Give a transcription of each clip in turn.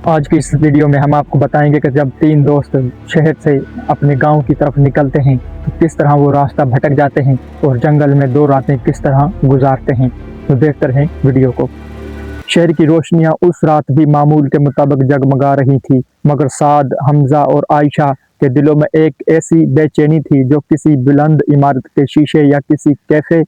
آج کی اس ویڈیو میں ہم آپ کو بتائیں گے کہ جب تین دوست شہر سے اپنے گاؤں کی طرف نکلتے ہیں تو کس طرح وہ راستہ بھٹک جاتے ہیں اور جنگل میں 2 راتیں کس طرح گزارتے ہیں۔ تو دیکھتے رہیں ویڈیو کو۔ شہر کی روشنیاں اس رات بھی معمول کے مطابق جگمگا رہی تھی، مگر سعد، حمزہ اور عائشہ کے دلوں میں ایک ایسی بے چینی تھی جو کسی بلند عمارت کے شیشے یا کسی کیفے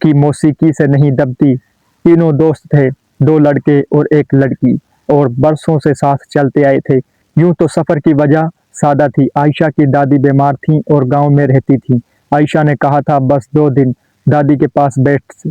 کی موسیقی سے نہیں دبتی۔ تینوں دوست تھے، 2 لڑکے اور 1 لڑکی، اور برسوں سے ساتھ چلتے آئے تھے۔ یوں تو سفر کی وجہ سادہ تھی۔ عائشہ کی دادی بیمار تھیں اور گاؤں میں رہتی تھیں۔ عائشہ نے کہا تھا بس 2 دن دادی کے پاس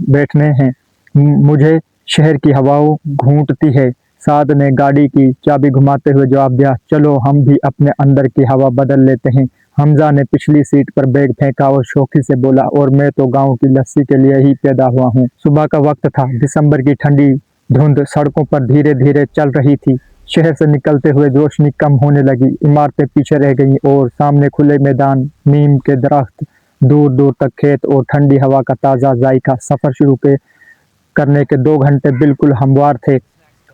بیٹھنے ہیں، مجھے شہر کی ہواؤں گھونٹتی ہے۔ سعد نے گاڑی کی چابی گھماتے ہوئے جواب دیا، چلو ہم بھی اپنے اندر کی ہوا بدل لیتے ہیں۔ حمزہ نے پچھلی سیٹ پر بیگ پھینکا اور شوخی سے بولا، اور میں تو گاؤں کی لسی کے لیے ہی پیدا ہوا ہوں۔ صبح کا وقت تھا، دسمبر کی ٹھنڈی دھند سڑکوں پر دھیرے دھیرے چل رہی تھی۔ شہر سے نکلتے ہوئے روشنی کم ہونے لگی، عمارتیں پیچھے رہ گئیں اور سامنے کھلے میدان، نیم کے درخت، دور دور تک کھیت اور ٹھنڈی ہوا کا تازہ ذائقہ۔ سفر شروع کرنے کے 2 گھنٹے بالکل ہموار تھے۔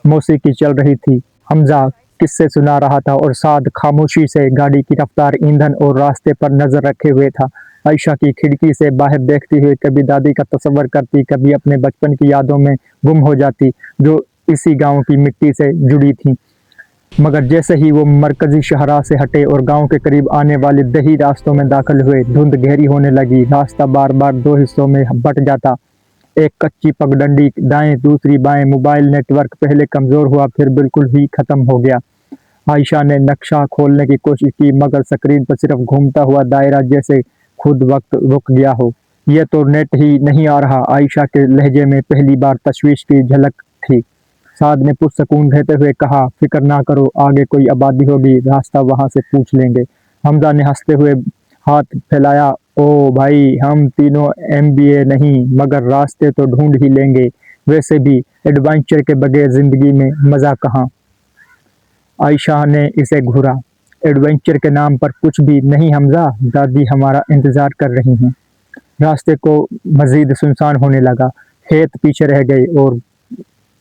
موسیقی چل رہی تھی، حمزہ قصے سنا رہا تھا اور سعد خاموشی سے گاڑی کی رفتار، ایندھن اور راستے پر نظر رکھے ہوئے تھا۔ عائشہ کی کھڑکی سے باہر دیکھتی ہوئے کبھی دادی کا تصور کرتی، کبھی اپنے بچپن کی یادوں میں گم ہو جاتی جو اسی گاؤں کی مٹی سے جڑی تھیں۔ مگر جیسے ہی وہ مرکزی شاہراہ سے ہٹے اور گاؤں کے قریب آنے والے دیہی راستوں میں داخل ہوئے، دھند گہری ہونے لگی۔ راستہ بار بار 2 حصوں میں بٹ جاتا، ایک کچی پگڈنڈی دائیں، دوسری بائیں۔ موبائل نیٹ ورک پہلے کمزور ہوا، پھر بالکل ہی ختم ہو گیا۔ عائشہ نے نقشہ کھولنے کی کوشش کی، مگر اسکرین پر صرف گھومتا ہوا دائرہ، جیسے خود وقت رک گیا ہو۔ یہ تو نیٹ ہی نہیں آ رہا، عائشہ کے لہجے میں پہلی بار تشویش کی جھلک تھی۔ سعد نے پرسکون رہتے ہوئے کہا، فکر نہ کرو، آگے کوئی آبادی ہوگی، راستہ وہاں سے پوچھ لیں گے۔ حمزہ نے ہنستے ہوئے ہاتھ پھیلایا، او بھائی، ہم تینوں MBA نہیں، مگر راستے تو ڈھونڈ ہی لیں گے۔ ویسے بھی ایڈونچر کے بغیر زندگی میں مزہ کہاں؟ عائشہ نے اسے گھورا، ایڈونچر کے نام پر کچھ بھی نہیں حمزہ، دادی ہمارا انتظار کر رہی ہیں۔ راستے کو مزید سنسان ہونے لگا، کھیت پیچھے رہ گئے اور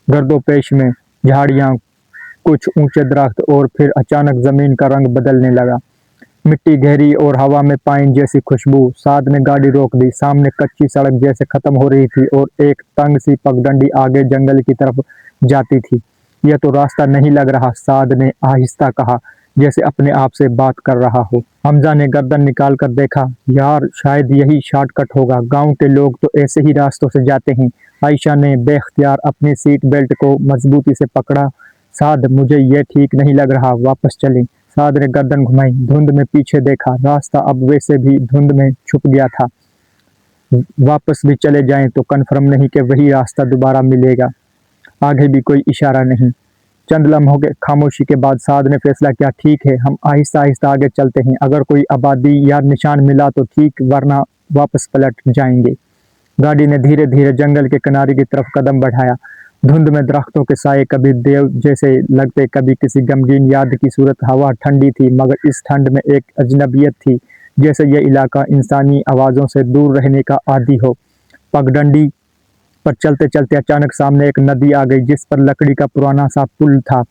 گرد و پیش میں جھاڑیاں، کچھ اونچے درخت، اور پھر اچانک زمین کا رنگ بدلنے لگا، مٹی گہری اور ہوا میں پائن جیسی خوشبو۔ سعد نے گاڑی روک دی، سامنے کچی سڑک جیسے ختم ہو رہی تھی اور ایک تنگ سی پگڈنڈی آگے جنگل کی طرف جاتی تھی۔ یہ تو راستہ نہیں لگ رہا، سعد نے آہستہ کہا، جیسے اپنے آپ سے بات کر رہا ہو۔ حمزہ نے گردن نکال کر دیکھا، یار شاید یہی شارٹ کٹ ہوگا، گاؤں کے لوگ تو ایسے ہی راستوں سے جاتے ہیں۔ عائشہ نے بے اختیار اپنی سیٹ بیلٹ کو مضبوطی سے پکڑا، سعد مجھے یہ ٹھیک نہیں لگ رہا، واپس چلیں۔ سعد نے گردن گھمائی، دھند میں پیچھے دیکھا، راستہ اب ویسے بھی دھند میں چھپ گیا تھا۔ واپس بھی چلے جائیں تو کنفرم نہیں کہ وہی راستہ دوبارہ ملے گا۔ آگے بھی کوئی اشارہ نہیں۔ چند لمحوں کے خاموشی کے بعد سعد نے فیصلہ کیا، ٹھیک ہے، ہم آہستہ آہستہ آگے چلتے ہیں، اگر کوئی آبادی یا نشان ملا تو ٹھیک، ورنہ واپس پلٹ جائیں گے۔ گاڑی نے دھیرے دھیرے جنگل کے کنارے کی طرف قدم بڑھایا۔ دھند میں درختوں کے سائے کبھی دیو جیسے لگتے، کبھی کسی غمگین یاد کی صورت۔ ہوا ٹھنڈی تھی، مگر اس ٹھنڈ میں ایک اجنبیت تھی، جیسے یہ علاقہ انسانی آوازوں سے دور رہنے کا عادی ہو۔ پگڈنڈی پر چلتے چلتے اچانک سامنے ایک ندی آ گئی، جس پر لکڑی کا پرانا سا پل تھا۔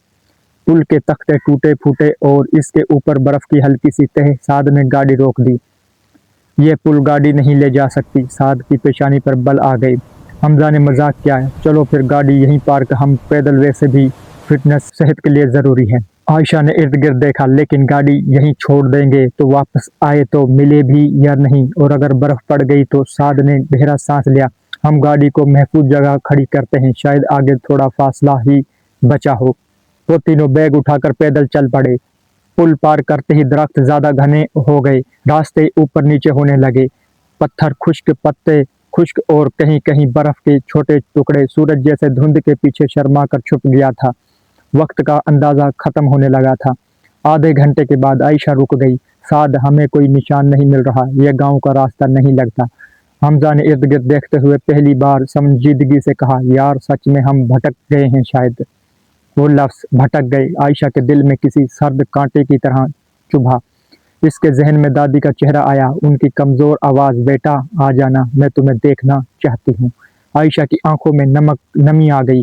پل کے تختے ٹوٹے پھوٹے اور اس کے اوپر برف کی ہلکی سی تہ۔ سعد نے گاڑی روک دی، یہ پل گاڑی نہیں لے جا سکتی۔ سعد کی پیشانی پر بل آ گئے۔ حمزہ نے مذاق کیا، چلو پھر گاڑی یہیں پارک، ہم پیدل، ویسے بھی فٹنس صحت کے لیے ضروری ہے۔ عائشہ نے ارد گرد دیکھا، لیکن گاڑی یہیں چھوڑ دیں گے تو واپس آئے تو ملے بھی یا نہیں، اور اگر برف پڑ گئی تو؟ سعد نے گہرا سانس لیا، ہم گاڑی کو محفوظ جگہ کھڑی کرتے ہیں، شاید آگے تھوڑا فاصلہ ہی بچا ہو۔ وہ تینوں بیگ اٹھا کر پیدل چل پڑے۔ پل پار کرتے ہی درخت زیادہ گھنے ہو گئے، راستے اوپر نیچے ہونے لگے، پتھر خشک، پتے خشک اور کہیں کہیں برف کے چھوٹے ٹکڑے۔ سورج جیسے دھند کے پیچھے شرما کر چھپ گیا تھا، وقت کا اندازہ ختم ہونے لگا تھا۔ آدھے گھنٹے کے بعد عائشہ رک گئی، سعد ہمیں کوئی نشان نہیں مل رہا، یہ گاؤں کا راستہ نہیں لگتا۔ حمزہ نے ارد گرد دیکھتے ہوئے پہلی بار سنجیدگی سے کہا، یار سچ میں ہم بھٹک گئے ہیں شاید۔ وہ لفظ بھٹک گئے عائشہ کے دل میں کسی سرد کانٹے کی طرح چبھا۔ اس کے ذہن میں دادی کا چہرہ آیا، ان کی کمزور آواز، بیٹا آ جانا، میں تمہیں دیکھنا چاہتی ہوں۔ عائشہ کی آنکھوں میں نمی آ گئی،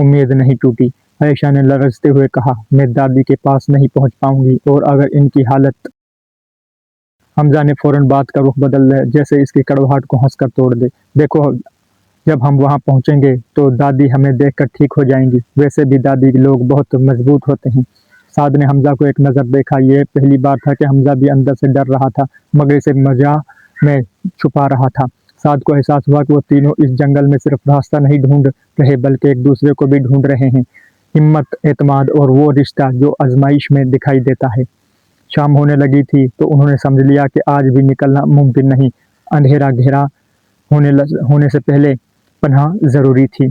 امید نہیں ٹوٹی۔ عائشہ نے لرزتے ہوئے کہا، میں دادی کے پاس نہیں پہنچ پاؤں گی، اور اگر ان کی حالت… حمزہ نے فوراً بات کا رخ بدل لیا، جیسے اس کی کڑواہٹ کو ہنس کر توڑ دے۔ دیکھو، جب ہم وہاں پہنچیں گے تو دادی ہمیں دیکھ کر ٹھیک ہو جائیں گی، ویسے بھی دادی کے لوگ بہت مضبوط ہوتے ہیں۔ سعد نے حمزہ کو ایک نظر دیکھا۔ یہ پہلی بار تھا کہ حمزہ بھی اندر سے ڈر رہا تھا مگر اسے مزاح میں چھپا رہا تھا۔ سعد کو احساس ہوا کہ وہ تینوں اس جنگل میں صرف راستہ نہیں ڈھونڈ رہے بلکہ ایک دوسرے کو بھی ڈھونڈ رہے ہیں، ہمت، اعتماد اور وہ رشتہ جو آزمائش میں دکھائی دیتا ہے۔ شام ہونے لگی تھی تو انہوں نے سمجھ لیا کہ آج بھی نکلنا ممکن نہیں، اندھیرا گہرا ہونے سے پہلے پناہ ضروری تھی۔